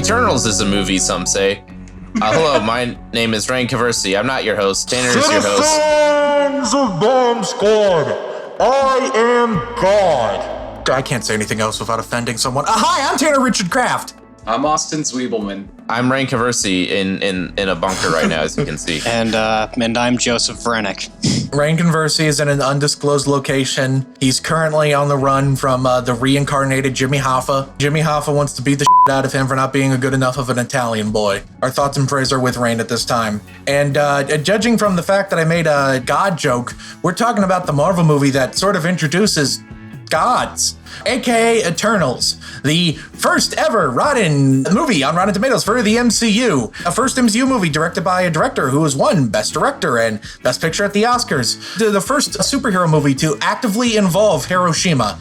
Eternals is a movie, some say. Hello, my name is Rein. I'm not your host. Tanner is your host. Citizens of Bomb Squad, I am God. I can't say anything else without offending someone. Hi, I'm Tanner Richard Kraft. I'm Austin Zwiebelman. I'm Rein in a bunker right now, as you can see. And I'm Joseph Vrenick. Rein is in an undisclosed location. He's currently on the run from the reincarnated Jimmy Hoffa. Jimmy Hoffa wants to beat the shit out of him for not being a good enough of an Italian boy. Our thoughts and prayers are with Rein at this time. And judging from the fact that I made a God joke, we're talking about the Marvel movie that sort of introduces gods, aka Eternals, the first ever Rotten movie on Rotten Tomatoes for the MCU. A first MCU movie directed by a director who has won Best Director and Best Picture at the Oscars. The first superhero movie to actively involve Hiroshima.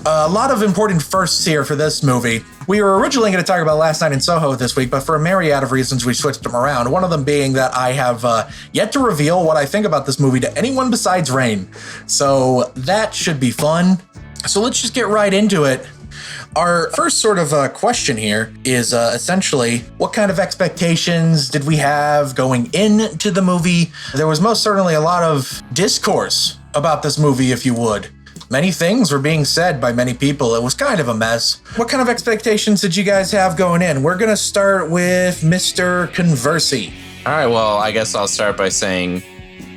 A lot of important firsts here for this movie. We were originally going to talk about Last Night in Soho this week, but for a myriad of reasons, we switched them around. One of them being that I have yet to reveal what I think about this movie to anyone besides Rein. So that should be fun. So let's just get right into it. Our first sort of question here is essentially, what kind of expectations did we have going into the movie? There was most certainly a lot of discourse about this movie, if you would. Many things were being said by many people. It was kind of a mess. What kind of expectations did you guys have going in? We're going to start with Mr. Conversey. All right, well, I guess I'll start by saying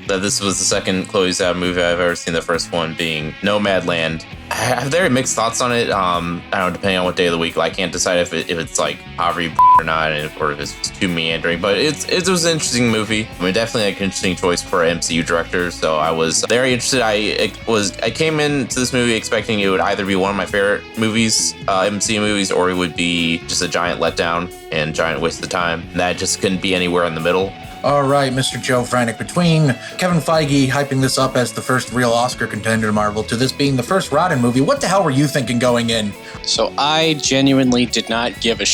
that this was the second Chloé Zhao movie I've ever seen, the first one being Nomadland. I have very mixed thoughts on it. I don't know, depending on what day of the week. I can't decide if it's like poverty or not, or if it's too meandering. But it was an interesting movie. I mean, definitely like an interesting choice for an MCU director. So I was very interested. I came into this movie expecting it would either be one of my favorite movies, MCU movies, or it would be just a giant letdown and giant waste of time. And that just couldn't be anywhere in the middle. All right, Mr. Joe Vrenick, between Kevin Feige hyping this up as the first real Oscar contender to Marvel to this being the first Rotten movie, what the hell were you thinking going in? So I genuinely did not give a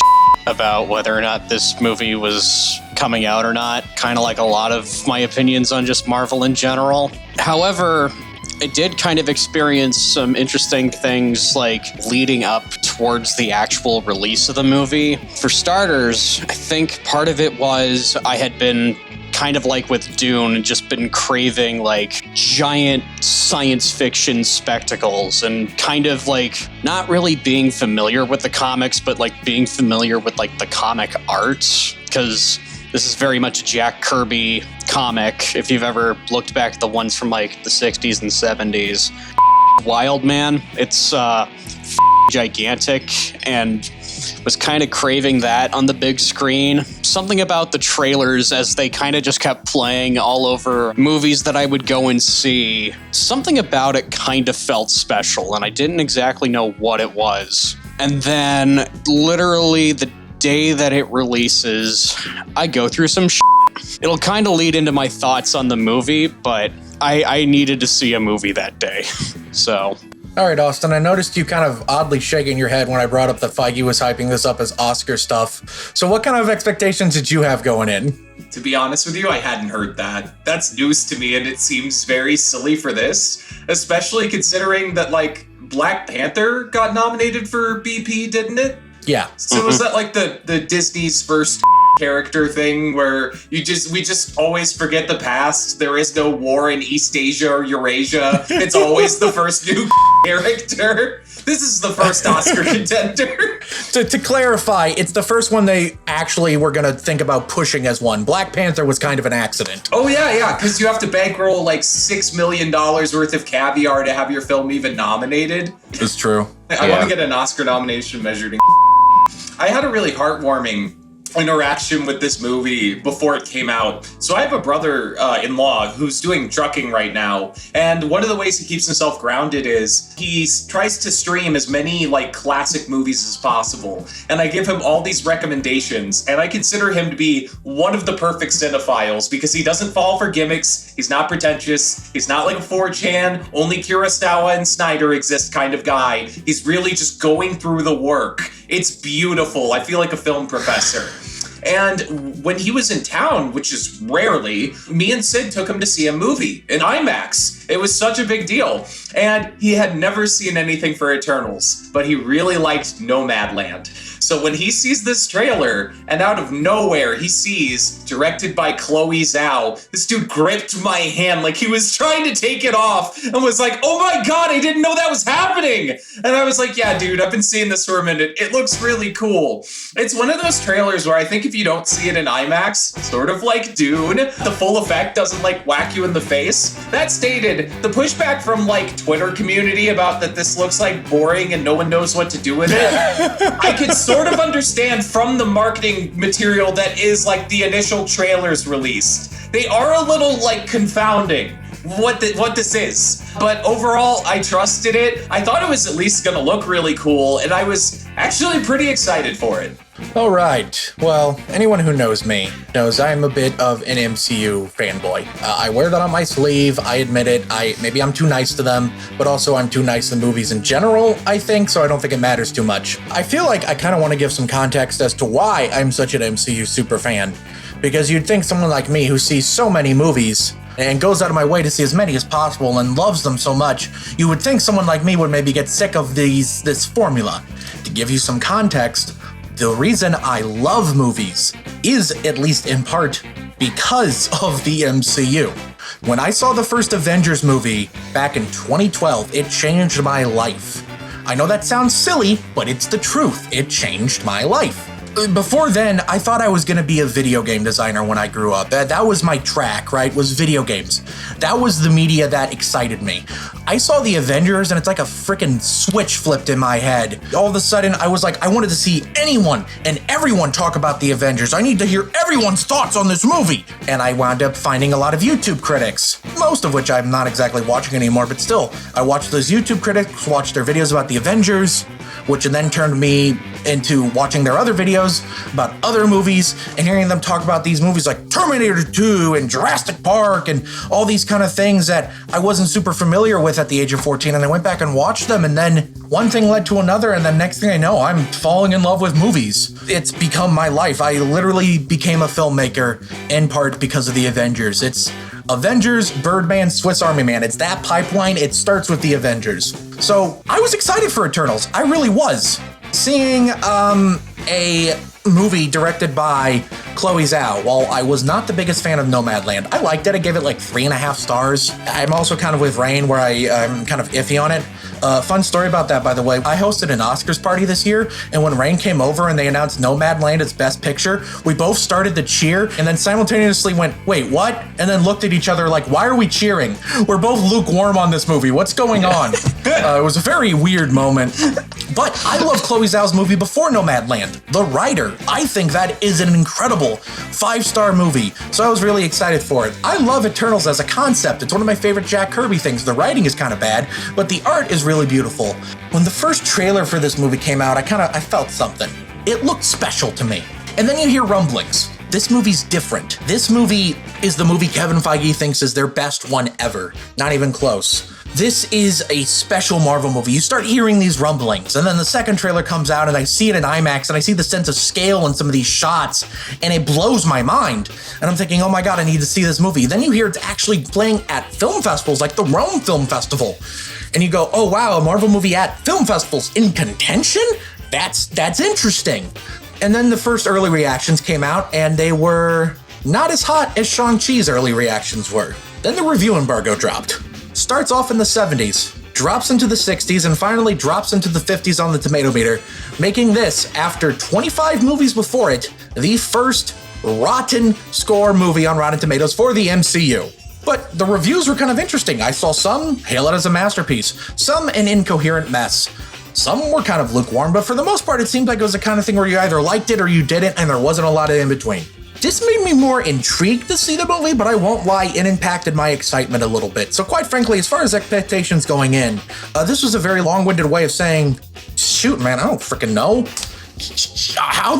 about whether or not this movie was coming out or not, kind of like a lot of my opinions on just Marvel in general. However, I did kind of experience some interesting things like leading up towards the actual release of the movie. For starters, I think part of it was I had been kind of like with Dune, just been craving like giant science fiction spectacles and kind of like not really being familiar with the comics, but like being familiar with like the comic art, because this is very much a Jack Kirby comic. If you've ever looked back at the ones from like the 60s and 70s, Wild Man, it's gigantic, and was kind of craving that on the big screen. Something about the trailers as they kind of just kept playing all over movies that I would go and see. Something about it kind of felt special, and I didn't exactly know what it was. And then literally the day that it releases, I go through some shit. It'll kind of lead into my thoughts on the movie, but I needed to see a movie that day. So. All right, Austin, I noticed you kind of oddly shaking your head when I brought up that Feige was hyping this up as Oscar stuff. So what kind of expectations did you have going in? To be honest with you, I hadn't heard that. That's news to me, and it seems very silly for this, especially considering that, like, Black Panther got nominated for BP, didn't it? Yeah. So was that like the Disney's first character thing where we just always forget the past? There is no war in East Asia or Eurasia. It's always the first new character. This is the first Oscar contender. To clarify, it's the first one they actually were going to think about pushing as one. Black Panther was kind of an accident. Oh, yeah, because you have to bankroll like $6 million worth of caviar to have your film even nominated. It's true. I want to get an Oscar nomination measured in I had a really heartwarming interaction with this movie before it came out. So I have a brother-in-law who's doing trucking right now, and one of the ways he keeps himself grounded is he tries to stream as many like classic movies as possible, and I give him all these recommendations, and I consider him to be one of the perfect cinephiles because he doesn't fall for gimmicks, he's not pretentious, he's not like a 4chan, only Kurosawa and Snyder exist kind of guy. He's really just going through the work. It's beautiful. I feel like a film professor. And when he was in town, which is rarely, me and Sid took him to see a movie in IMAX. It was such a big deal. And he had never seen anything for Eternals, but he really liked Nomadland. So when he sees this trailer, and out of nowhere he sees, directed by Chloé Zhao, this dude gripped my hand like he was trying to take it off and was like, oh my god, I didn't know that was happening! And I was like, yeah, dude, I've been seeing this for a minute. It looks really cool. It's one of those trailers where I think if you don't see it in IMAX, sort of like Dune, the full effect doesn't like whack you in the face. That stated, the pushback from like Twitter community about that this looks like boring and no one knows what to do with it, I could sort of understand from the marketing material that is like the initial trailers released. They are a little like confounding what this is. But overall, I trusted it. I thought it was at least gonna look really cool, and I was actually pretty excited for it. All right. Well, anyone who knows me knows I am a bit of an MCU fanboy. I wear that on my sleeve. I admit it. Maybe I'm too nice to them, but also I'm too nice to movies in general, I think, so I don't think it matters too much. I feel like I kind of want to give some context as to why I'm such an MCU super fan, because you'd think someone like me who sees so many movies and goes out of my way to see as many as possible and loves them so much, you would think someone like me would maybe get sick of this formula. To give you some context, the reason I love movies is, at least in part, because of the MCU. When I saw the first Avengers movie back in 2012, it changed my life. I know that sounds silly, but it's the truth. It changed my life. Before then, I thought I was gonna be a video game designer when I grew up. That was my track, right? Was video games. That was the media that excited me. I saw the Avengers and it's like a freaking switch flipped in my head. All of a sudden, I was like, I wanted to see anyone and everyone talk about the Avengers. I need to hear everyone's thoughts on this movie. And I wound up finding a lot of YouTube critics, most of which I'm not exactly watching anymore, but still, I watched those YouTube critics, watched their videos about the Avengers, which then turned me into watching their other videos about other movies and hearing them talk about these movies like Terminator 2 and Jurassic Park and all these kind of things that I wasn't super familiar with at the age of 14, and I went back and watched them, and then one thing led to another, and then next thing I know, I'm falling in love with movies. It's become my life. I literally became a filmmaker in part because of the Avengers. It's Avengers, Birdman, Swiss Army Man. It's that pipeline. It starts with the Avengers. So I was excited for Eternals. I really was. Seeing a movie directed by Chloé Zhao, while I was not the biggest fan of Nomadland, I liked it. I gave it like 3.5 stars. I'm also kind of with Rein, where I'm kind of iffy on it. Fun story about that, by the way. I hosted an Oscars party this year, and when Rein came over and they announced Nomadland as Best Picture, we both started to cheer and then simultaneously went, wait, what? And then looked at each other like, why are we cheering? We're both lukewarm on this movie. What's going on? It was a very weird moment. But I love Chloé Zhao's movie before Nomadland, The Writer. I think that is an incredible 5-star movie, so I was really excited for it. I love Eternals as a concept. It's one of my favorite Jack Kirby things. The writing is kind of bad, but the art is really beautiful. When the first trailer for this movie came out, I felt something. It looked special to me. And then you hear rumblings. This movie's different. This movie is the movie Kevin Feige thinks is their best one ever. Not even close. This is a special Marvel movie. You start hearing these rumblings, and then the second trailer comes out, and I see it in IMAX, and I see the sense of scale in some of these shots, and it blows my mind. And I'm thinking, oh my god, I need to see this movie. Then you hear it's actually playing at film festivals like the Rome Film Festival. And you go, oh wow, a Marvel movie at film festivals in contention? That's interesting. And then the first early reactions came out, and they were not as hot as Shang-Chi's early reactions were. Then the review embargo dropped. Starts off in the 70s, drops into the 60s, and finally drops into the 50s on the tomato meter, making this, after 25 movies before it, the first rotten score movie on Rotten Tomatoes for the MCU. But the reviews were kind of interesting. I saw some hail it as a masterpiece, some an incoherent mess. Some were kind of lukewarm, but for the most part, it seemed like it was the kind of thing where you either liked it or you didn't, and there wasn't a lot of in between. This made me more intrigued to see the movie, but I won't lie, it impacted my excitement a little bit. So quite frankly, as far as expectations going in, this was a very long-winded way of saying, shoot, man, I don't freaking know.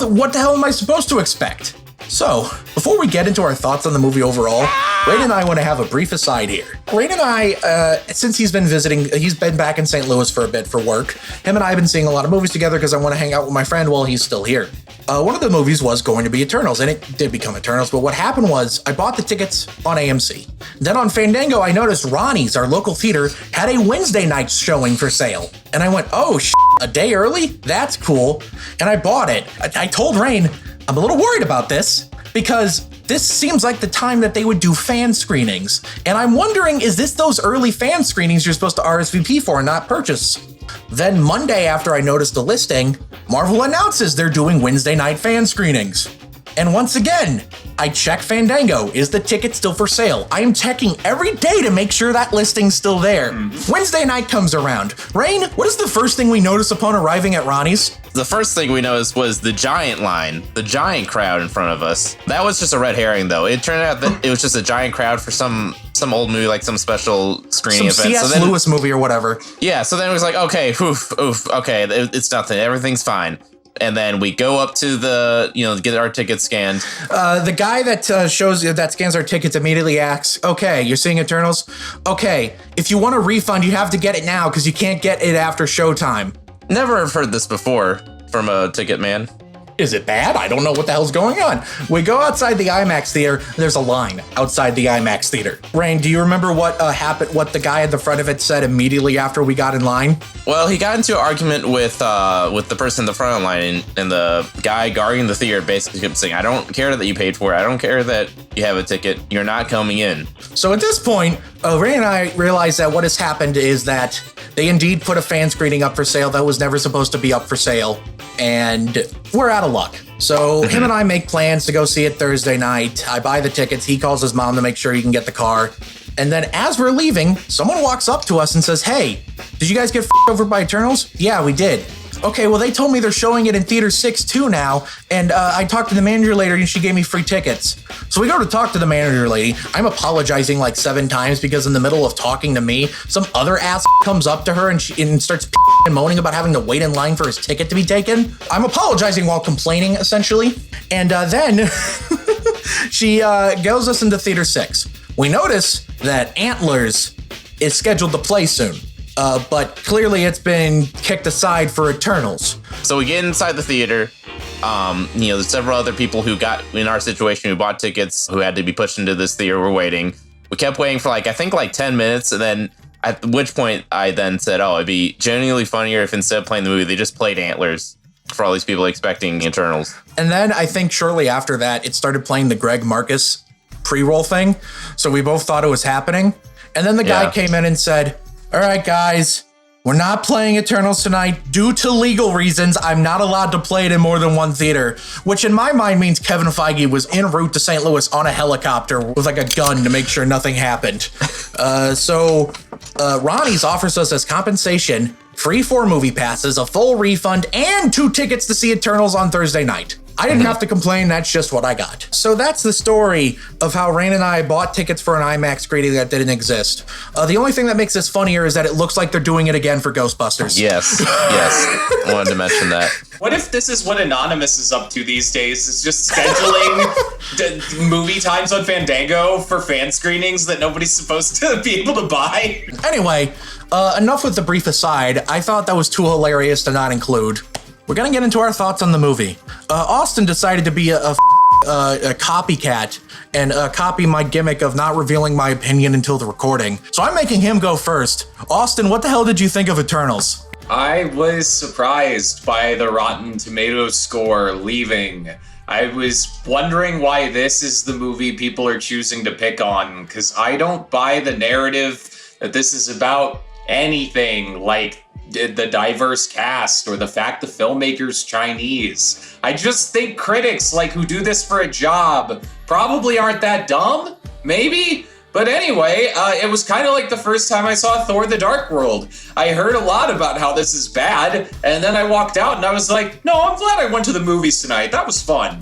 What the hell am I supposed to expect? So, before we get into our thoughts on the movie overall, Rein and I want to have a brief aside here. Rein and I, since he's been back in St. Louis for a bit for work, him and I have been seeing a lot of movies together because I want to hang out with my friend while he's still here. One of the movies was going to be Eternals, and it did become Eternals, but what happened was I bought the tickets on AMC. Then on Fandango, I noticed Ronnie's, our local theater, had a Wednesday night showing for sale. And I went, oh, a day early? That's cool. And I bought it. I told Rein, I'm a little worried about this because this seems like the time that they would do fan screenings. And I'm wondering, is this those early fan screenings you're supposed to RSVP for and not purchase? Then Monday, after I noticed the listing, Marvel announces they're doing Wednesday night fan screenings. And once again, I check Fandango. Is the ticket still for sale? I am checking every day to make sure that listing's still there. Wednesday night comes around. Rein, what is the first thing we notice upon arriving at Ronnie's? The first thing we noticed was the giant line, the giant crowd in front of us. That was just a red herring, though. It turned out that it was just a giant crowd for some old movie, like some special screening Some event. C.S. Lewis movie or whatever. Yeah, so then it was like, okay, okay, it's nothing. Everything's fine. And then we go up to the, get our tickets scanned. The guy that that scans our tickets immediately asks, okay, you're seeing Eternals? Okay, if you want a refund, you have to get it now because you can't get it after showtime. Never have heard this before from a ticket man. Is it bad? I don't know what the hell's going on. We go outside the IMAX theater. There's a line outside the IMAX theater. Rein, do you remember what happened? What the guy at the front of it said immediately after we got in line? Well, he got into an argument with the person in the front of the line, and the guy guarding the theater basically kept saying, "I don't care that you paid for it. I don't care that you have a ticket. You're not coming in." So at this point, Rein and I realized that what has happened is that they indeed put a fan screening up for sale that was never supposed to be up for sale, and we're out of luck. So him and I make plans to go see it Thursday night. I buy the tickets. He calls his mom to make sure he can get the car. And then as we're leaving, someone walks up to us and says, "Hey, did you guys get f***ed over by Eternals?" "Yeah, we did." "Okay, well, they told me they're showing it in Theater 6-2 now, and I talked to the manager later and she gave me free tickets." So we go to talk to the manager lady. I'm apologizing like 7 times because in the middle of talking to me, some other ass comes up to her and starts and moaning about having to wait in line for his ticket to be taken. I'm apologizing while complaining, essentially. And then she goes us into Theater 6. We notice that Antlers is scheduled to play soon. But clearly it's been kicked aside for Eternals. So we get inside the theater. There's several other people who got in our situation who bought tickets who had to be pushed into this theater. We're waiting. We kept waiting for I think 10 minutes. And then at which point I then said, it'd be genuinely funnier if instead of playing the movie, they just played Antlers for all these people expecting Eternals. And then I think shortly after that, it started playing the Greg Marcus pre-roll thing. So we both thought it was happening. And then the guy came in and said, "All right, guys, we're not playing Eternals tonight due to legal reasons. I'm not allowed to play it in more than one theater," which in my mind means Kevin Feige was en route to St. Louis on a helicopter with a gun to make sure nothing happened. So Ronnie's offers us as compensation free 4 movie passes, a full refund, and 2 tickets to see Eternals on Thursday night. I didn't have to complain, that's just what I got. So that's the story of how Rein and I bought tickets for an IMAX screening that didn't exist. The only thing that makes this funnier is that it looks like they're doing it again for Ghostbusters. Yes, I wanted to mention that. What if this is what Anonymous is up to these days? Is just scheduling movie times on Fandango for fan screenings that nobody's supposed to be able to buy? Anyway, enough with the brief aside. I thought that was too hilarious to not include. We're gonna get into our thoughts on the movie. Austin decided to be a copycat and copy my gimmick of not revealing my opinion until the recording. So I'm making him go first. Austin, what the hell did you think of Eternals? I was surprised by the Rotten Tomatoes score leaving. I was wondering why this is the movie people are choosing to pick on, because I don't buy the narrative that this is about anything like the diverse cast or the fact the filmmaker's Chinese. I just think critics who do this for a job probably aren't that dumb, maybe? But anyway, it was kind of like the first time I saw Thor: The Dark World. I heard a lot about how this is bad, and then I walked out and I was like, no, I'm glad I went to the movies tonight. That was fun.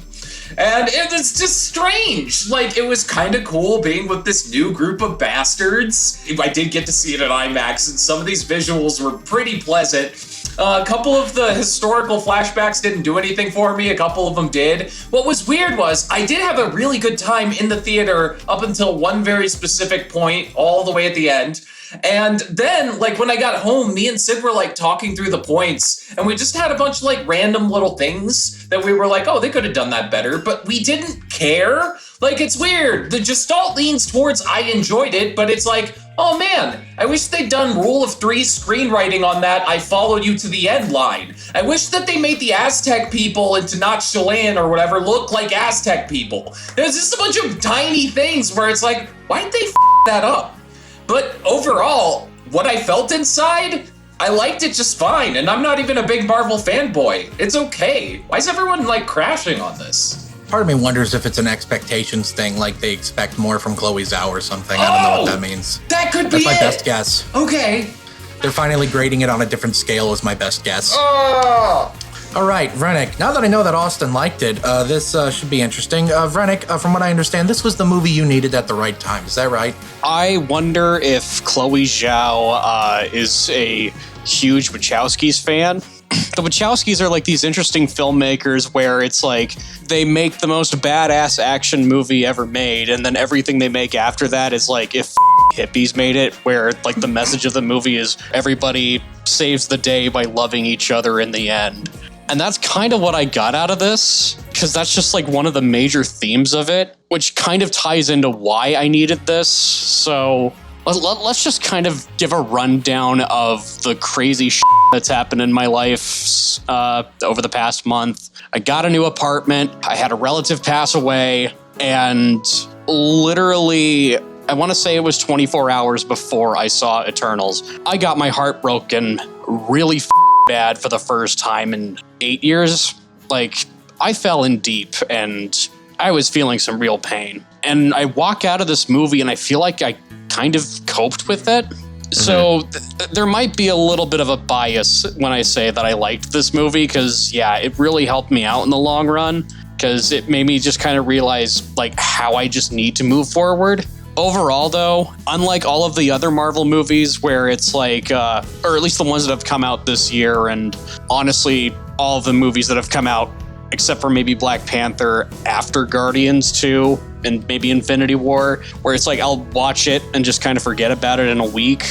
And it was just strange. It was kind of cool being with this new group of bastards. I did get to see it at IMAX, and some of these visuals were pretty pleasant. A couple of the historical flashbacks didn't do anything for me. A couple of them did. What was weird was I did have a really good time in the theater up until one very specific point all the way at the end. And then, like, when I got home, me and Sid were, like, talking through the points, and we just had a bunch of, like, random little things that we were like, oh, they could have done that better, but we didn't care. Like, it's weird. The Gestalt leans towards I enjoyed it, but it's like, oh man, I wish they'd done rule of three screenwriting on that I followed you to the end line. I wish that they made the Aztec people into not Chilean or whatever look like Aztec people. There's just a bunch of tiny things where it's like, why'd they that up? But overall, what I felt inside, I liked it just fine, and I'm not even a big Marvel fanboy. It's okay. Why is everyone, like, crashing on this? Part of me wonders if it's an expectations thing, like they expect more from Chloé Zhao or something. I don't know what that means. That could be That's my best guess. Okay. They're finally grading it on a different scale is my best guess. All right, Vrennick, now that I know that Austin liked it, this should be interesting. Vrennick, from what I understand, this was the movie you needed at the right time. Is that right? I wonder if Chloé Zhao is a huge Wachowskis fan. The Wachowskis are like these interesting filmmakers where it's like they make the most badass action movie ever made, and then everything they make after that is like if hippies made it, where like the message of the movie is everybody saves the day by loving each other in the end. And that's kind of what I got out of this, because that's just like one of the major themes of it, which kind of ties into why I needed this. So let's just kind of give a rundown of the crazy shit that's happened in my life over the past month. I got a new apartment. I had a relative pass away, and literally, I want to say it was 24 hours before I saw Eternals, I got my heart broken really bad for the first time in 8 years. Like, I fell in deep, and I was feeling some real pain. And I walk out of this movie, and I feel like I kind of coped with it. So there might be a little bit of a bias when I say that I liked this movie, because, yeah, it really helped me out in the long run, because it made me just kind of realize, like, how I just need to move forward. Overall, though, unlike all of the other Marvel movies where it's like, or at least the ones that have come out this year, and honestly, all of the movies that have come out, except for maybe Black Panther after Guardians 2 and maybe Infinity War, where it's like I'll watch it and just kind of forget about it in a week.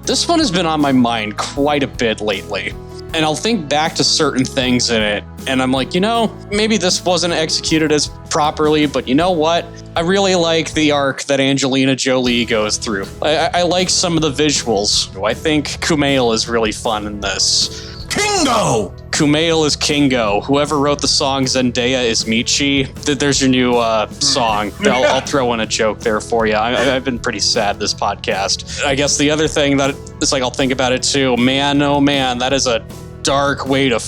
This one has been on my mind quite a bit lately. And I'll think back to certain things in it, and I'm like, you know, maybe this wasn't executed as properly, but you know what? I really like the arc that Angelina Jolie goes through. I like some of the visuals. I think Kumail is really fun in this. Kingo! Kumail is Kingo. Whoever wrote the song Zendaya is Michi. There's your new song. I'll throw in a joke there for you. I've been pretty sad this podcast. I guess the other thing that it's like I'll think about it too. Man, oh man, that is a dark way to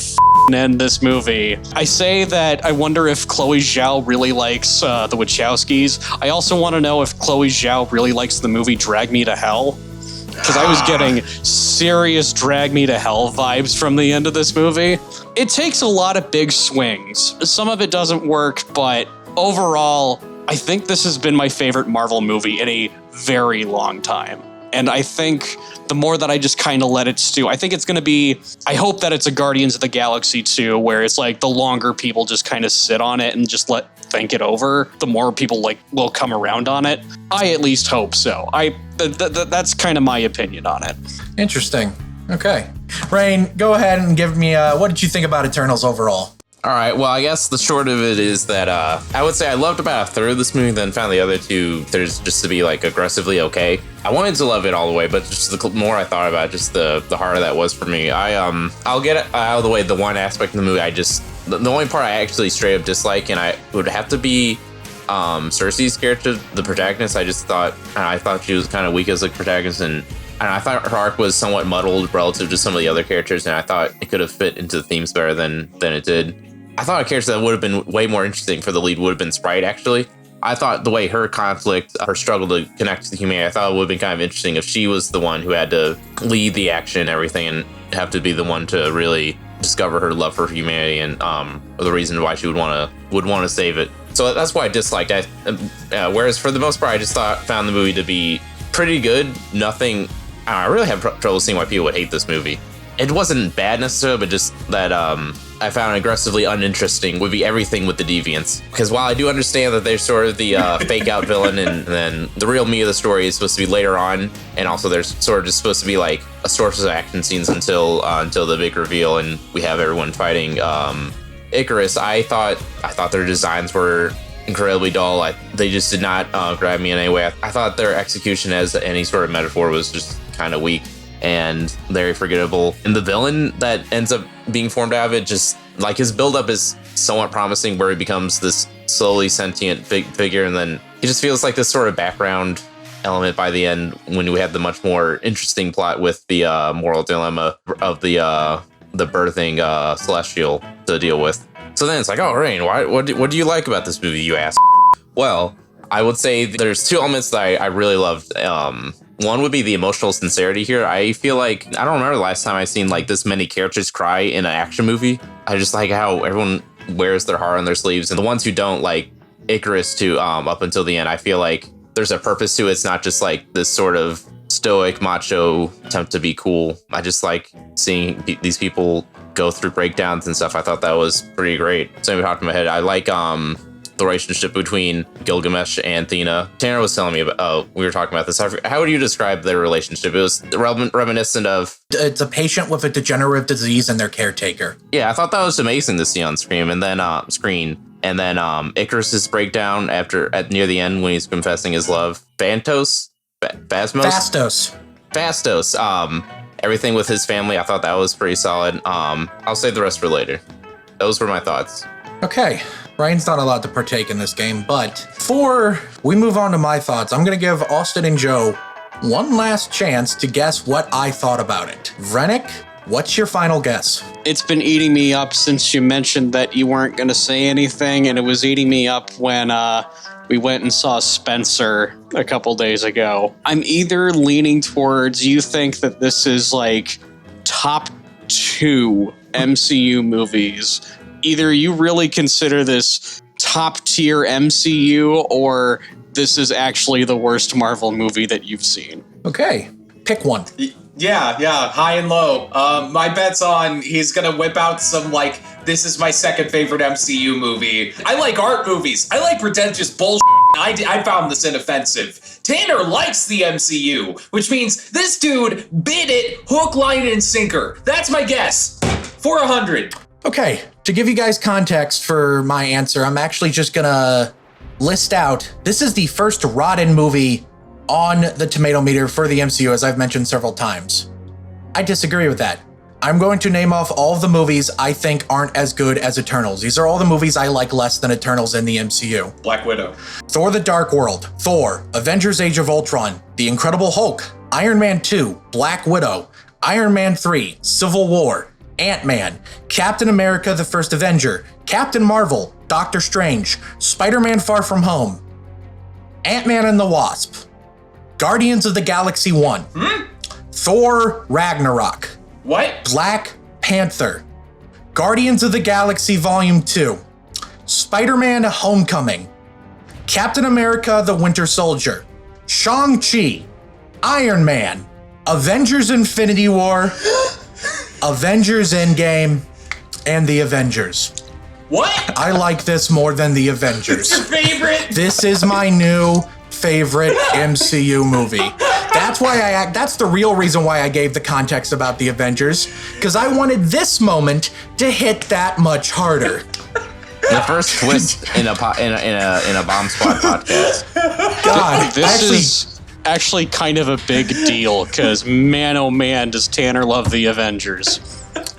end this movie. I say that I wonder if Chloé Zhao really likes the Wachowskis. I also want to know if Chloé Zhao really likes the movie Drag Me to Hell. Because I was getting serious Drag Me to Hell vibes from the end of this movie. It takes a lot of big swings. Some of it doesn't work, but overall, I think this has been my favorite Marvel movie in a very long time. And I think the more that I just kind of let it stew, I think it's going to be, I hope that it's a Guardians of the Galaxy 2, where it's like the longer people just kind of sit on it and just think it over, the more people like will come around on it. I at least hope so. That's kind of my opinion on it. Interesting. Okay. Rein, go ahead and give me, what did you think about Eternals overall? All right, well, I guess the short of it is that I would say I loved about a third of this movie, then found the other two there's just to be like aggressively okay. I wanted to love it all the way, but just the more I thought about it, just the harder that was for me. I'll get it out of the way. The one aspect of the movie the only part I actually straight up dislike, and I would have to be Cersei's character, the protagonist. I thought she was kind of weak as a protagonist, and I thought her arc was somewhat muddled relative to some of the other characters, and I thought it could have fit into the themes better than it did. I thought a character that would have been way more interesting for the lead would have been Sprite, actually. I thought the way her conflict, her struggle to connect to humanity, I thought it would have been kind of interesting if she was the one who had to lead the action and everything and have to be the one to really discover her love for humanity and the reason why she would want to save it. So that's why I disliked it. Whereas for the most part, I just found the movie to be pretty good. Nothing. I really have trouble seeing why people would hate this movie. it wasn't bad necessarily, but just that I found aggressively uninteresting would be everything with the deviants. Because while I do understand that they're sort of the fake out villain, and then the real meat of the story is supposed to be later on, and also there's sort of just supposed to be like a source of action scenes until the big reveal, and we have everyone fighting Icarus. I thought their designs were incredibly dull. They just did not grab me in any way. I thought their execution as any sort of metaphor was just kind of weak and very forgettable. And the villain that ends up being formed out of it, just like his buildup is somewhat promising, where he becomes this slowly sentient figure, and then he just feels like this sort of background element by the end when we have the much more interesting plot with the moral dilemma of the birthing celestial to deal with. So then it's like, oh, Rein, what do you like about this movie, you ask? Well, I would say there's two elements that I really loved. One would be the emotional sincerity here. I feel like, I don't remember the last time I've seen like this many characters cry in an action movie. I just like how everyone wears their heart on their sleeves, and the ones who don't, like Icarus too, up until the end, I feel like there's a purpose to it. It's not just like this sort of stoic macho attempt to be cool. I just like seeing these people go through breakdowns and stuff. I thought that was pretty great. Something popped in my head. I like the relationship between Gilgamesh and Athena. Tanner was telling me about, we were talking about this. How would you describe their relationship? It was reminiscent of... It's a patient with a degenerative disease and their caretaker. Yeah, I thought that was amazing to see on screen. And then Icarus's breakdown near the end when he's confessing his love. Fastos. Everything with his family, I thought that was pretty solid. I'll save the rest for later. Those were my thoughts. Okay. Ryan's not allowed to partake in this game, but before we move on to my thoughts, I'm going to give Austin and Joe one last chance to guess what I thought about it. Rennick, what's your final guess? It's been eating me up since you mentioned that you weren't going to say anything, and it was eating me up when we went and saw Spencer a couple days ago. I'm either leaning towards you think that this is like top 2 MCU movies. Either you really consider this top tier MCU, or this is actually the worst Marvel movie that you've seen. Okay, pick one. Yeah, high and low. My bet's on he's gonna whip out some, like, this is my second favorite MCU movie. I like art movies. I like pretentious bullshit. I found this inoffensive. Tanner likes the MCU, which means this dude bid it hook, line, and sinker. That's my guess. For 100. Okay, to give you guys context for my answer, I'm actually just gonna list out, this is the first Rotten movie on the tomato meter for the MCU, as I've mentioned several times. I disagree with that. I'm going to name off all of the movies I think aren't as good as Eternals. These are all the movies I like less than Eternals in the MCU. Black Widow. Thor: The Dark World, Thor, Avengers: Age of Ultron, The Incredible Hulk, Iron Man 2, Black Widow, Iron Man 3, Civil War, Ant-Man, Captain America: The First Avenger, Captain Marvel, Doctor Strange, Spider-Man: Far From Home, Ant-Man and the Wasp, Guardians of the Galaxy 1, Thor: Ragnarok, What? Black Panther, Guardians of the Galaxy Volume 2, Spider-Man: Homecoming, Captain America: The Winter Soldier, Shang-Chi, Iron Man, Avengers: Infinity War, Avengers: Endgame, and The Avengers. What? I like this more than The Avengers. It's your favorite? This is my new favorite MCU movie. That's the real reason why I gave the context about The Avengers, because I wanted this moment to hit that much harder. The first twist in a Bomb Squad podcast. God, This is actually kind of a big deal, because man, oh man, does Tanner love The Avengers.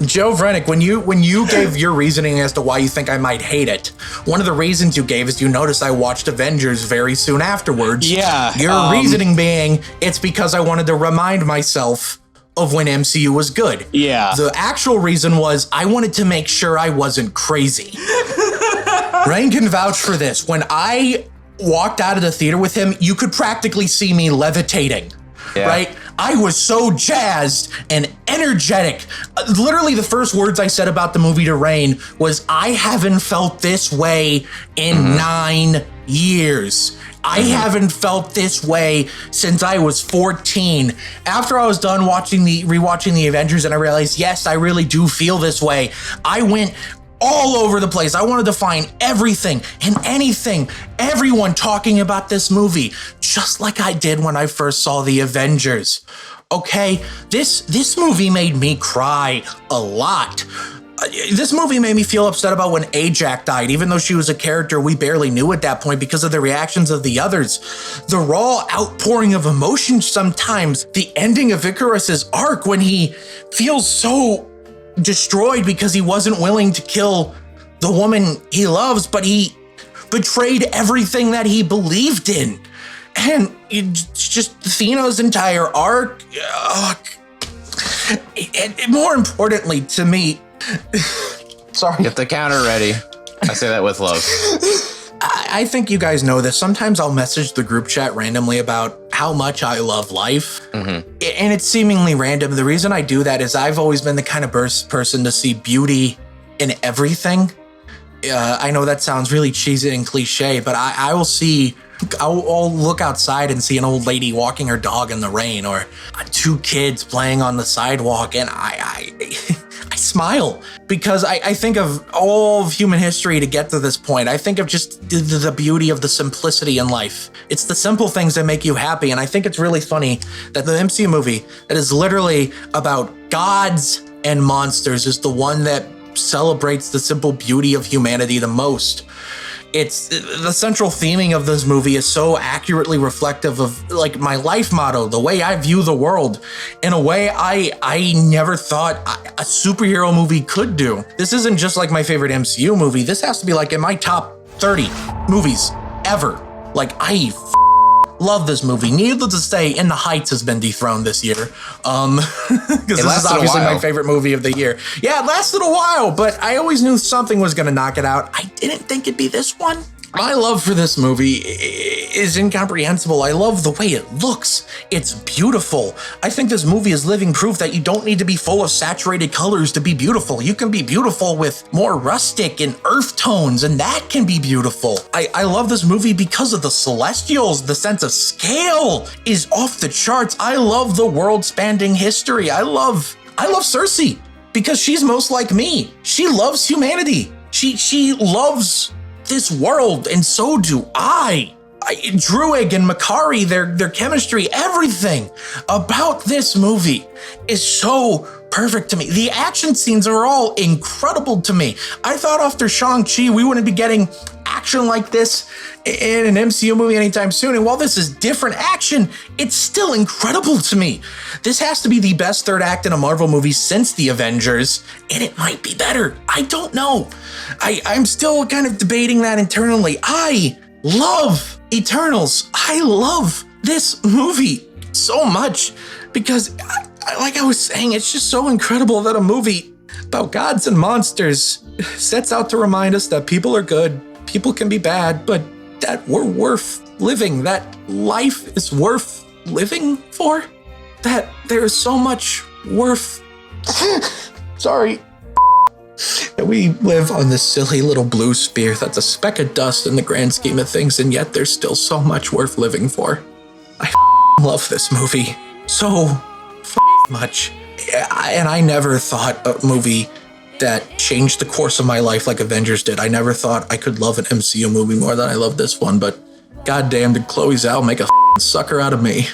Joe Vrennick, when you gave your reasoning as to why you think I might hate it, one of the reasons you gave is you noticed I watched Avengers very soon afterwards. Yeah. Your reasoning being, it's because I wanted to remind myself of when MCU was good. Yeah. The actual reason was I wanted to make sure I wasn't crazy. Rein can vouch for this. When I walked out of the theater with him, you could practically see me levitating. Yeah. Right? I was so jazzed and energetic literally the first words I said about the movie to Rein was, I haven't felt this way in 9 years. I haven't felt this way since I was 14. After I was done rewatching the Avengers, and I realized, yes, I really do feel this way. I went all over the place. I wanted to find everything and anything, everyone talking about this movie, just like I did when I first saw the Avengers. Okay, this movie made me cry a lot. This movie made me feel upset about when Ajax died, even though she was a character we barely knew at that point because of the reactions of the others. The raw outpouring of emotion sometimes, the ending of Icarus's arc when he feels so destroyed because he wasn't willing to kill the woman he loves, but he betrayed everything that he believed in. And it's just Athena's entire arc. And more importantly to me, sorry. Get the counter ready. I say that with love. I think you guys know this. Sometimes I'll message the group chat randomly about how much I love life. And it's seemingly random. The reason I do that is I've always been the kind of person to see beauty in everything. I know that sounds really cheesy and cliche, but I'll look outside and see an old lady walking her dog in the rain, or 2 kids playing on the sidewalk, and I smile because I think of all of human history to get to this point. I think of just the beauty of the simplicity in life. It's the simple things that make you happy, and I think it's really funny that the MCU movie that is literally about gods and monsters is the one that celebrates the simple beauty of humanity the most. It's the central theming of this movie is so accurately reflective of like my life motto, the way I view the world, in a way I never thought a superhero movie could do. This isn't just like my favorite MCU movie. This has to be like in my top 30 movies ever. Like I love this movie. Needless to say, In the Heights has been dethroned this year. Because this is obviously my favorite movie of the year. Yeah, it lasted a while, but I always knew something was going to knock it out. I didn't think it'd be this one. My love for this movie is incomprehensible. I love the way it looks. It's beautiful. I think this movie is living proof that you don't need to be full of saturated colors to be beautiful. You can be beautiful with more rustic and earth tones, and that can be beautiful. I love this movie because of the celestials. The sense of scale is off the charts. I love the world-spanning history. I love Cersei because she's most like me. She loves humanity. She loves this world, and so do I. Druig and Makari, their chemistry, everything about this movie is so perfect to me. The action scenes are all incredible to me. I thought after Shang-Chi we wouldn't be getting action like this in an MCU movie anytime soon, and while this is different action, it's still incredible to me. This has to be the best third act in a Marvel movie since the Avengers, and it might be better. I don't know. I'm still kind of debating that internally. I love Eternals. I love this movie so much because, like I was saying, it's just so incredible that a movie about gods and monsters sets out to remind us that people are good, people can be bad, but that we're worth living, that life is worth living for, that there is so much worth, sorry, that we live on this silly little blue sphere that's a speck of dust in the grand scheme of things, and yet there's still so much worth living for. I love this movie so much, and I never thought a movie that changed the course of my life like Avengers did. I never thought I could love an MCU movie more than I love this one, but goddamn did Chloé Zhao make a sucker out of me.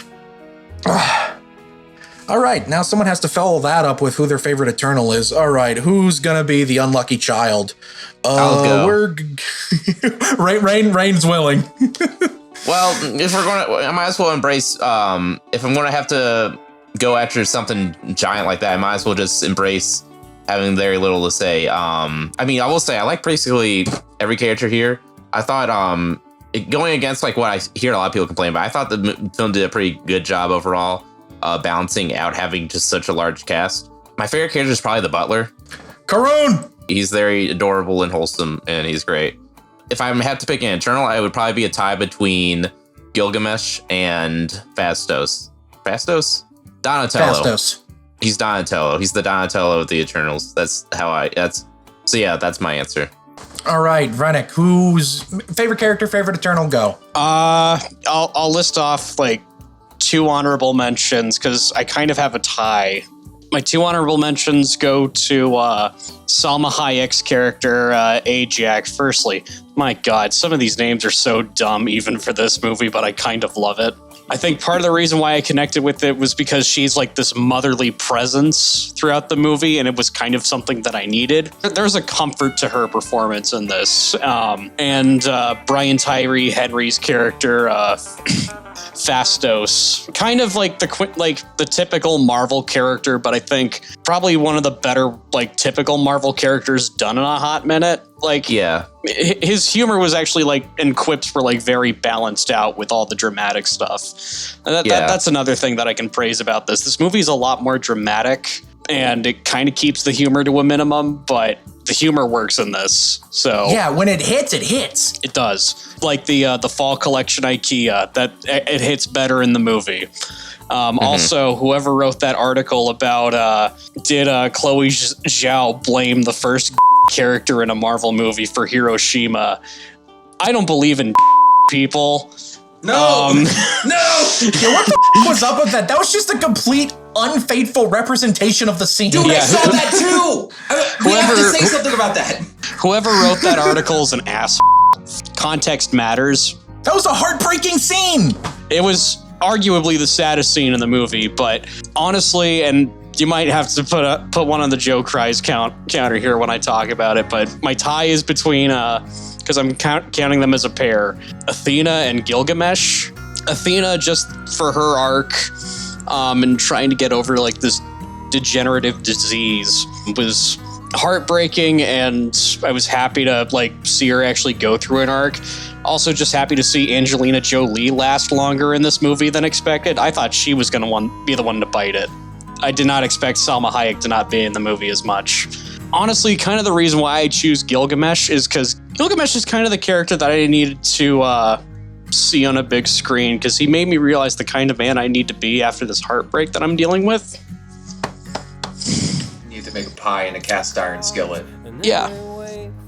All right, now someone has to follow that up with who their favorite Eternal is. All right, who's gonna be the unlucky child? I'll go. Rein's willing. Well, if we're going, I might as well embrace. If I'm going to have to go after something giant like that, I might as well just embrace having very little to say. I mean, I will say I like basically every character here. I thought going against like what I hear a lot of people complain about, I thought the film did a pretty good job overall, balancing out having just such a large cast. My favorite character is probably the butler. Karun! He's very adorable and wholesome, and he's great. If I had to pick an Eternal, it would probably be a tie between Gilgamesh and Phastos. Phastos? Donatello. Phastos. He's Donatello. He's the Donatello of the Eternals. That's my answer. All right, Rennick, whose favorite character, favorite Eternal, go? I'll list off like 2 honorable mentions because I kind of have a tie. My 2 honorable mentions go to Salma Hayek's character, Ajax. Firstly, my God, some of these names are so dumb even for this movie, but I kind of love it. I think part of the reason why I connected with it was because she's like this motherly presence throughout the movie, and it was kind of something that I needed. There's a comfort to her performance in this. And Brian Tyree Henry's character, Phastos, kind of like the typical Marvel character, but I think probably one of the better like typical Marvel characters done in a hot minute. Like, yeah, his humor was actually like, and quips were like very balanced out with all the dramatic stuff. And that's another thing that I can praise about this. This movie's a lot more dramatic, and it kind of keeps the humor to a minimum, but the humor works in this. So yeah, when it hits, it hits. It does. Like the fall collection IKEA, that it hits better in the movie. Also, whoever wrote that article about did Chloé Zhao blame the first character in a Marvel movie for Hiroshima? I don't believe in people. No, no. Yeah, what the was up with that? That was just a complete unfaithful representation of the scene. Dude, I saw that too. We have to say something about that. Whoever wrote that article is an ass. Context matters. That was a heartbreaking scene. It was arguably the saddest scene in the movie, but honestly, and you might have to put one on the Joe Cries counter here when I talk about it, but my tie is between, because I'm counting them as a pair, Athena and Gilgamesh. Athena, just for her arc, and trying to get over like this degenerative disease, was heartbreaking, and I was happy to like see her actually go through an arc. Also, just happy to see Angelina Jolie last longer in this movie than expected. I thought she was going to be the one to bite it. I did not expect Salma Hayek to not be in the movie as much. Honestly, kind of the reason why I choose Gilgamesh is because Gilgamesh is kind of the character that I needed to see on a big screen, because he made me realize the kind of man I need to be after this heartbreak that I'm dealing with. You need to make a pie in a cast iron skillet. Yeah.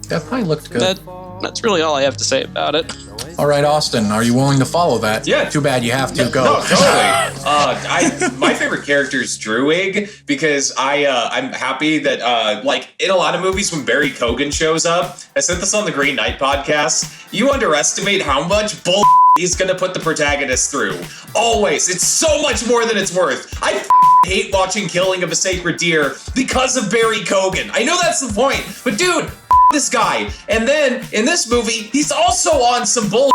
That pie looked good. That's really all I have to say about it. All right, Austin, are you willing to follow that? Yeah. Too bad you have to go. No, totally. My favorite character is Druig, because I'm happy that like in a lot of movies when Barry Keoghan shows up, I said this on the Green Knight podcast, you underestimate how much bull he's gonna put the protagonist through. Always. It's so much more than it's worth. I hate watching Killing of a Sacred Deer because of Barry Keoghan. I know that's the point, but dude, this guy. And then in this movie, he's also on some bull,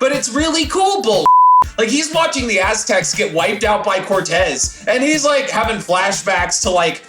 but it's really cool bull. Like, he's watching the Aztecs get wiped out by Cortez, and he's like having flashbacks to like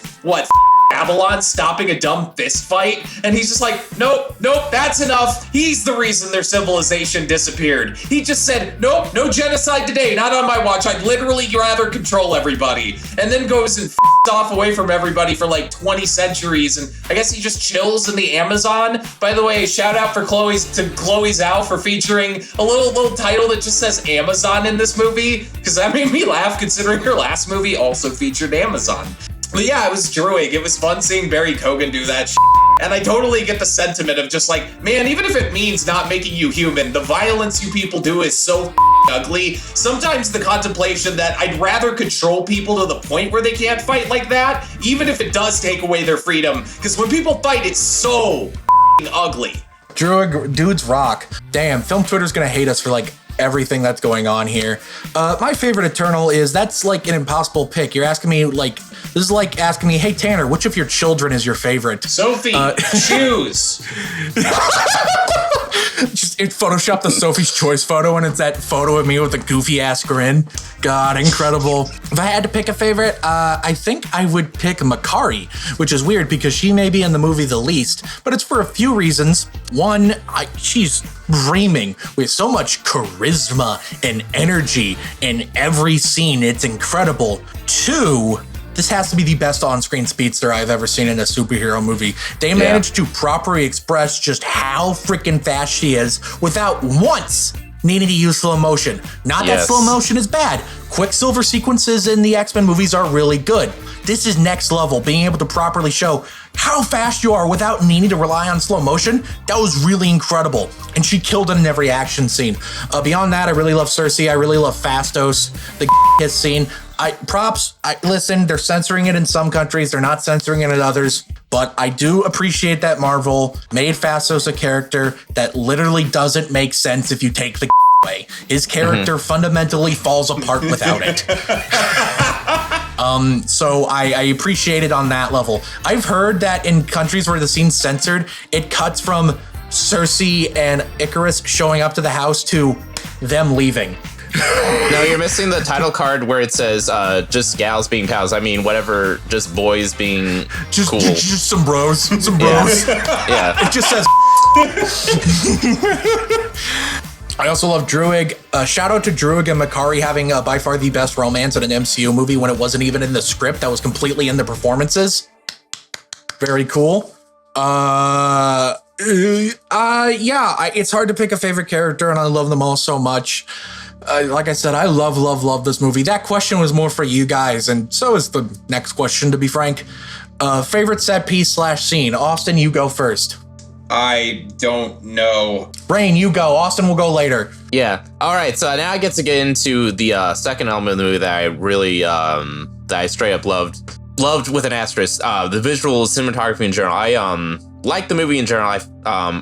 Babylon stopping a dumb fist fight, and he's just like, nope, that's enough. He's the reason their civilization disappeared. He just said, nope, no genocide today, not on my watch. I'd literally rather control everybody. And then goes and off away from everybody for like 20 centuries, and I guess he just chills in the Amazon. By the way, shout out to Chloé Zhao for featuring a little title that just says Amazon in this movie, because that made me laugh considering her last movie also featured Amazon. But yeah, it was Druig. It was fun seeing Barry Keoghan do that shit. And I totally get the sentiment of just like, man, even if it means not making you human, the violence you people do is so ugly. Sometimes the contemplation that I'd rather control people to the point where they can't fight like that, even if it does take away their freedom. Because when people fight, it's so ugly. Druig, dudes rock. Damn, film Twitter's gonna hate us for like everything that's going on here. My favorite Eternal that's like an impossible pick. You're asking me like, this is like asking me, hey Tanner, which of your children is your favorite? Sophie, choose. Just Photoshop the Sophie's Choice photo, and it's that photo of me with a goofy ass grin. God, incredible. If I had to pick a favorite, I think I would pick Makari, which is weird because she may be in the movie the least, but it's for a few reasons. One, she's dreaming with so much charisma and energy in every scene. It's incredible. Two, this has to be the best on-screen speedster I've ever seen in a superhero movie. They managed to properly express just how freaking fast she is without once needing to use slow motion. Not that slow motion is bad. Quicksilver sequences in the X-Men movies are really good. This is next level, being able to properly show how fast you are without needing to rely on slow motion. That was really incredible. And she killed it in every action scene. Beyond that, I really love Cersei. I really love Phastos. The his scene. Listen, they're censoring it in some countries. They're not censoring it in others. But I do appreciate that Marvel made Phastos a character that literally doesn't make sense if you take the away. His character fundamentally falls apart without it. So I appreciate it on that level. I've heard that in countries where the scene's censored, it cuts from Cersei and Icarus showing up to the house to them leaving. No, you're missing the title card where it says just gals being pals. I mean, whatever, just boys being cool. Just some bros. Some bros. Yeah. It just says. I also love Druig. Shout out to Druig and Makari having by far the best romance in an MCU movie when it wasn't even in the script. That was completely in the performances. Very cool. It's hard to pick a favorite character, and I love them all so much. Like I said, I love this movie. That question was more for you guys, and so is the next question, to be frank. Favorite set piece / scene. Austin, you go first. I don't know. Rein, you go. Austin will go later. Yeah. All right. So now I get to get into the second element of the movie that I really, that I straight up loved. Loved with an asterisk. The visuals, cinematography in general. I like the movie in general.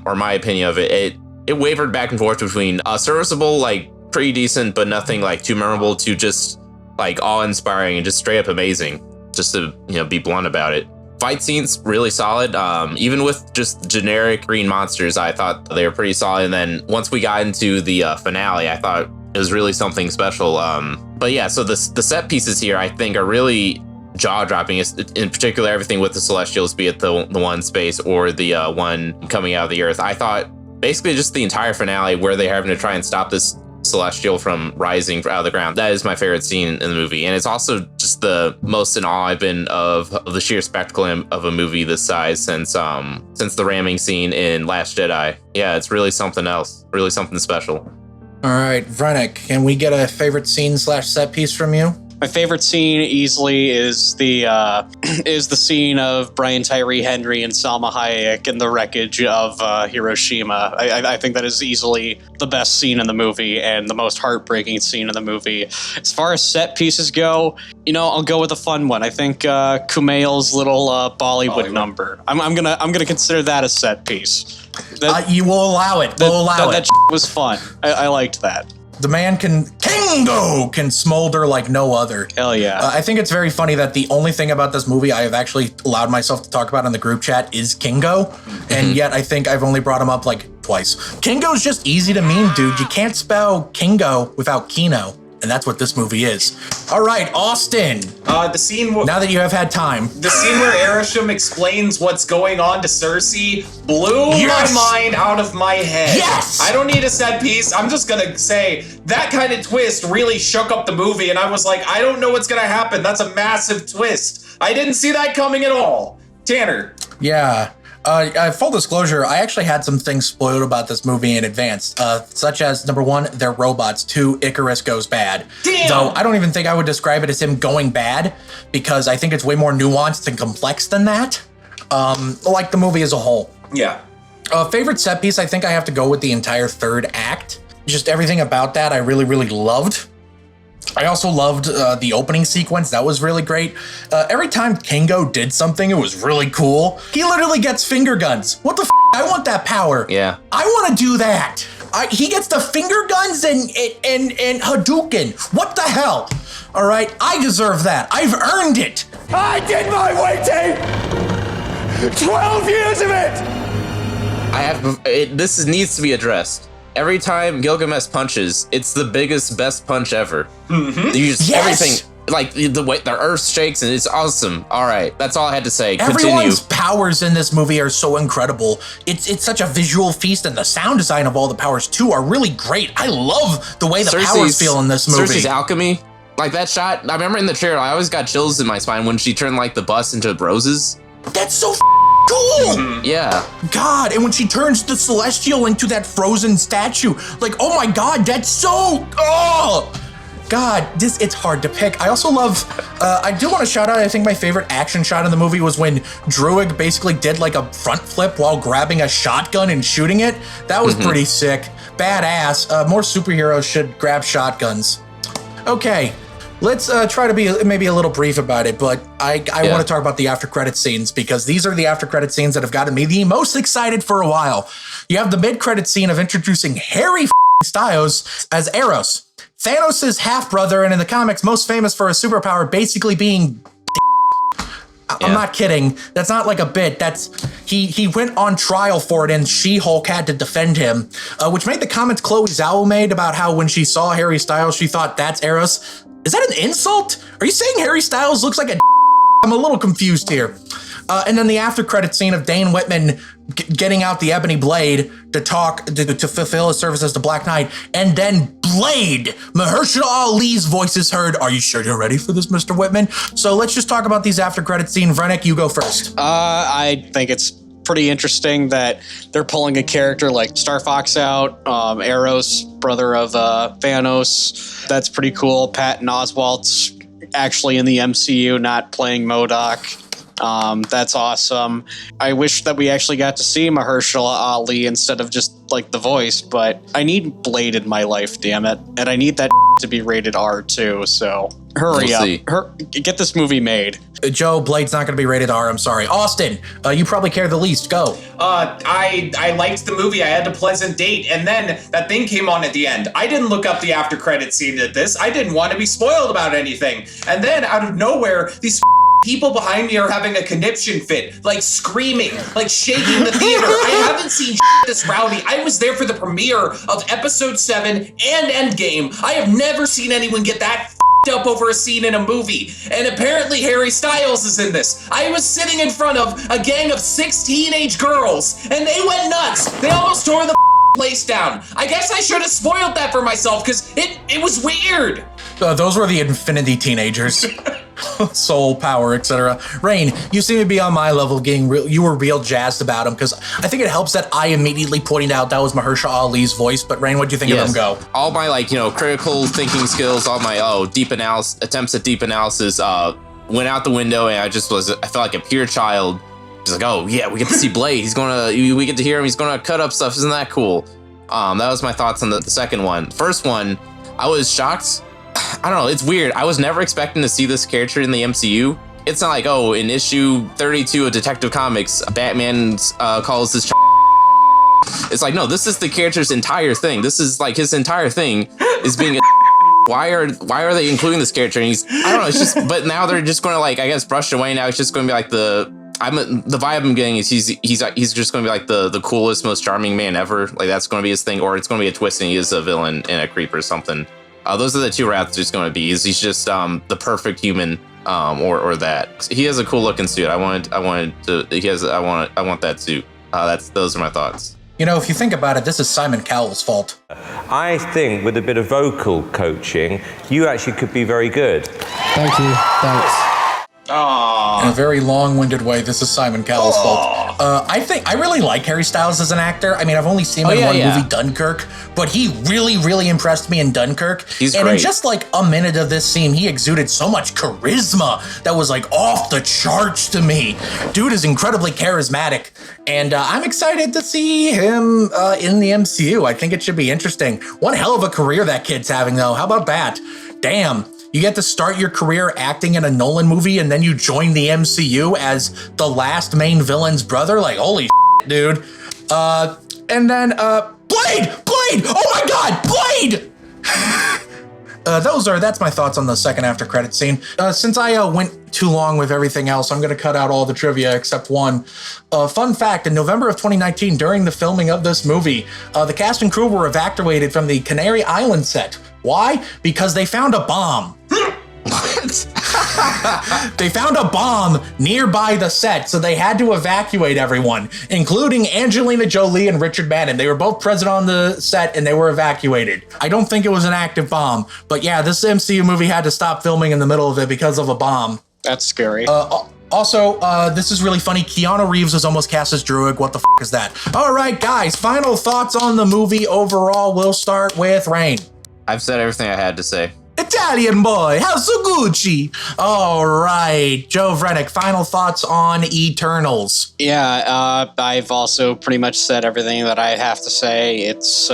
Or my opinion of it. It wavered back and forth between serviceable, like pretty decent, but nothing like too memorable, to just like awe-inspiring and just straight up amazing. Just to be blunt about it. Fight scenes really solid. Even with just generic green monsters, I thought they were pretty solid. And then once we got into the finale, I thought it was really something special. But yeah, so the set pieces here I think are really jaw-dropping. In particular, everything with the Celestials, be it the one in space or the one coming out of the Earth. I thought basically just the entire finale where they're having to try and stop this Celestial from rising out of the ground. That is my favorite scene in the movie, and it's also just the most in awe I've been of the sheer spectacle of a movie this size since the ramming scene in Last Jedi. Yeah, it's really something else, really something special. All right, Vrennick, can we get a favorite scene / set piece from you? My favorite scene easily is the scene of Brian Tyree Henry and Salma Hayek in the wreckage of Hiroshima. I think that is easily the best scene in the movie and the most heartbreaking scene in the movie. As far as set pieces go, I'll go with a fun one. I think Kumail's little Bollywood number. I'm gonna consider that a set piece. You will allow it. That was fun. I liked that. The man Kingo can smolder like no other. Hell yeah. I think it's very funny that the only thing about this movie I have actually allowed myself to talk about in the group chat is Kingo. And yet I think I've only brought him up like twice. Kingo's just easy to meme, dude. You can't spell Kingo without Kino. And that's what this movie is. All right, Austin. The scene... now that you have had time. The scene where Arishem explains what's going on to Cersei blew my mind out of my head. Yes! I don't need a set piece. I'm just going to say that kind of twist really shook up the movie. And I was like, I don't know what's going to happen. That's a massive twist. I didn't see that coming at all. Tanner. Yeah. Full disclosure, I actually had some things spoiled about this movie in advance, such as, number one, they're robots. 2, Icarus goes bad. Damn! Though I don't even think I would describe it as him going bad, because I think it's way more nuanced and complex than that, like the movie as a whole. Yeah. Favorite set piece, I think I have to go with the entire third act. Just everything about that I really, really loved. I also loved the opening sequence. That was really great. Every time Kingo did something, it was really cool. He literally gets finger guns. What the f***? I want that power. Yeah. I want to do that. He gets the finger guns and Hadouken. What the hell? All right, I deserve that. I've earned it. I did my waiting. 12 years of it. This needs to be addressed. Every time Gilgamesh punches, it's the biggest, best punch ever. You just everything, like the way the earth shakes, and it's awesome. All right, that's all I had to say. Continue. Everyone's powers in this movie are so incredible. It's such a visual feast, and the sound design of all the powers too are really great. I love the way the powers feel in this movie. Cersei's alchemy, like that shot. I remember in the trailer, I always got chills in my spine when she turned like the bus into roses. That's so cool. Yeah. God, and when she turns the Celestial into that frozen statue, like, oh my God, that's so, God, it's hard to pick. I also love, I do want to shout out, I think my favorite action shot in the movie was when Druig basically did like a front flip while grabbing a shotgun and shooting it. That was pretty sick. Badass. More superheroes should grab shotguns. Okay, let's try to be maybe a little brief about it, but I want to talk about the after credit scenes because these are the after credit scenes that have gotten me the most excited for a while. You have the mid credit scene of introducing Harry Styles as Eros, Thanos' half-brother, and in the comics, most famous for a superpower basically being I'm not kidding. That's not like a bit. He went on trial for it and She-Hulk had to defend him, which made the comments Chloé Zhao made about how when she saw Harry Styles, she thought that's Eros. Is that an insult? Are you saying Harry Styles looks like a I'm a little confused here. And then the after credit scene of Dane Whitman getting out the ebony blade to fulfill his service as the Black Knight, and then Blade, Mahershala Ali's voice is heard. Are you sure you're ready for this, Mr. Whitman? So let's just talk about these after credit scenes. Vrennick, you go first. I think it's pretty interesting that they're pulling a character like Star Fox out, Eros, brother of Thanos. That's pretty cool. Patton Oswalt's actually in the MCU, not playing MODOK. That's awesome. I wish that we actually got to see Mahershala Ali instead of just like the voice, but I need Blade in my life, damn it. And I need that to be rated R too, so hurry up. Get this movie made. Joe, Blade's not going to be rated R, I'm sorry. Austin, you probably care the least, go. I liked the movie, I had a pleasant date, and then that thing came on at the end. I didn't look up the after credit scene at this, I didn't want to be spoiled about anything. And then out of nowhere, these people behind me are having a conniption fit, like screaming, like shaking the theater. I haven't seen this rowdy. I was there for the premiere of episode 7 and Endgame. I have never seen anyone get that up over a scene in a movie. And apparently Harry Styles is in this. I was sitting in front of a gang of 6 teenage girls and they went nuts. They almost tore the place down. I guess I should have spoiled that for myself because it was weird. Those were the Infinity teenagers. Soul power, etc. Rein, you seem to be on my level, you were real jazzed about him because I think it helps that I immediately pointed out that was Mahershala Ali's voice. But Rein, what do you think of him go? All my critical thinking skills, all my attempts at deep analysis went out the window, and I felt like a pure child. Just like, oh yeah, we get to see Blade. We get to hear him. He's gonna cut up stuff. Isn't that cool? That was my thoughts on the second one. First one, I was shocked. I don't know, it's weird. I was never expecting to see this character in the MCU. It's not like, oh, in issue 32 of Detective Comics, Batman calls this It's like, no, this is the character's entire thing. This is like his entire thing is being a why are they including this character? And I don't know, it's just, but now they're just gonna I guess brush it away. Now it's just gonna be like the vibe I'm getting is he's just going to be like the coolest, most charming man ever. Like that's going to be his thing, or it's going to be a twist and he is a villain and a creep or something. Those are the two routes it's going to be. He's just the perfect human, or that. He has a cool looking suit. I want that suit. Those are my thoughts. If you think about it, this is Simon Cowell's fault. I think with a bit of vocal coaching, you actually could be very good. Thank you. Thanks. Aww. In a very long-winded way, this is Simon Cowell's fault. I really like Harry Styles as an actor. I mean, I've only seen him in one movie, Dunkirk, but he really, really impressed me in Dunkirk. He's great. In just like a minute of this scene, he exuded so much charisma that was like off the charts to me. Dude is incredibly charismatic, and I'm excited to see him in the MCU. I think it should be interesting. One hell of a career that kid's having, though. How about that? Damn. You get to start your career acting in a Nolan movie and then you join the MCU as the last main villain's brother? Like, holy shit, dude. And then, Blade! Oh my God, Blade! That's my thoughts on the second after credit scene. Since I went too long with everything else, I'm gonna cut out all the trivia except one. Fun fact, in November of 2019, during the filming of this movie, the cast and crew were evacuated from the Canary Island set. Why? Because they found a bomb. What? They found a bomb nearby the set, so they had to evacuate everyone, including Angelina Jolie and Richard Madden. They were both present on the set and they were evacuated. I don't think it was an active bomb, but yeah, this MCU movie had to stop filming in the middle of it because of a bomb. That's scary. Also, this is really funny. Keanu Reeves was almost cast as Druig. What the f is that? All right, guys, final thoughts on the movie overall. We'll start with Rein. I've said everything I had to say. Italian boy, how's Gucci? All right, Joe Vrenick, final thoughts on Eternals. Yeah, I've also pretty much said everything that I have to say. It's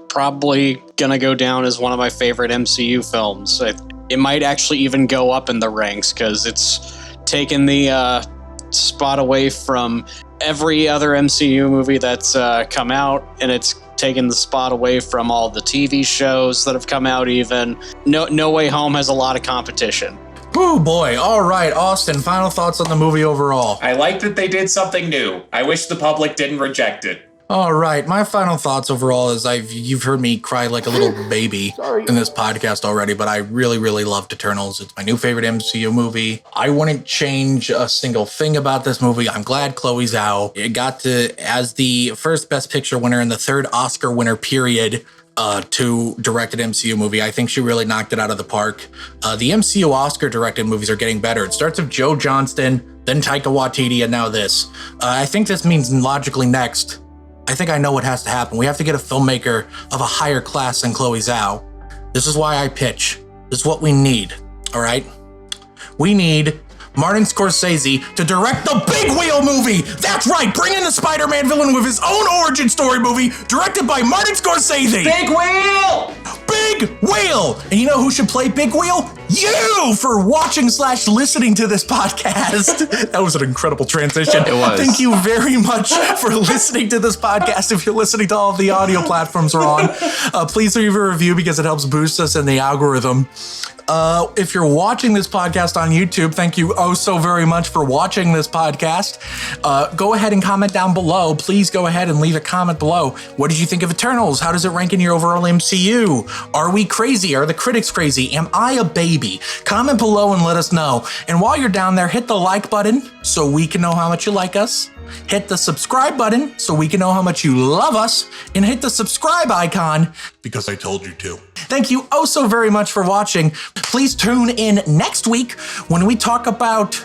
probably gonna go down as one of my favorite MCU films. It might actually even go up in the ranks because it's taken the spot away from every other MCU movie that's come out, and it's taken the spot away from all the TV shows that have come out even. No Way Home has a lot of competition. Oh boy. All right, Austin, final thoughts on the movie overall. I like that they did something new. I wish the public didn't reject it. All right, my final thoughts overall is you've heard me cry like a little baby in this podcast already, but I really, really loved Eternals. It's my new favorite MCU movie. I wouldn't change a single thing about this movie. I'm glad Chloé Zhao got as the first Best Picture winner and the third Oscar winner period to direct an MCU movie. I think she really knocked it out of the park. The MCU Oscar directed movies are getting better. It starts with Joe Johnston, then Taika Waititi, and now this. I think this means logically next. I think I know what has to happen. We have to get a filmmaker of a higher class than Chloé Zhao. This is why I pitch. This is what we need, all right? We need Martin Scorsese to direct the Big Wheel movie. That's right, bring in the Spider-Man villain with his own origin story movie directed by Martin Scorsese. Big Wheel! Big Wheel! And you know who should play Big Wheel? You, for watching/listening to this podcast. That was an incredible transition. It was. Thank you very much for listening to this podcast. If you're listening to all of the audio platforms we're on, please leave a review because it helps boost us in the algorithm. If you're watching this podcast on YouTube, thank you oh so very much for watching this podcast. Go ahead and comment down below. Please go ahead and leave a comment below. What did you think of Eternals? How does it rank in your overall MCU? Are we crazy? Are the critics crazy? Am I a baby? Comment below and let us know. And while you're down there, hit the like button so we can know how much you like us. Hit the subscribe button so we can know how much you love us, and hit the subscribe icon because I told you to. Thank you oh so very much for watching. Please tune in next week when we talk about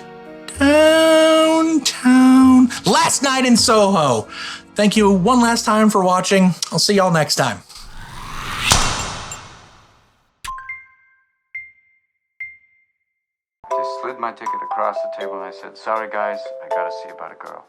Downtown Last Night in Soho. Thank you one last time for watching. I'll see y'all next time. I slid my ticket across the table and I said, "Sorry guys, I gotta see about a girl."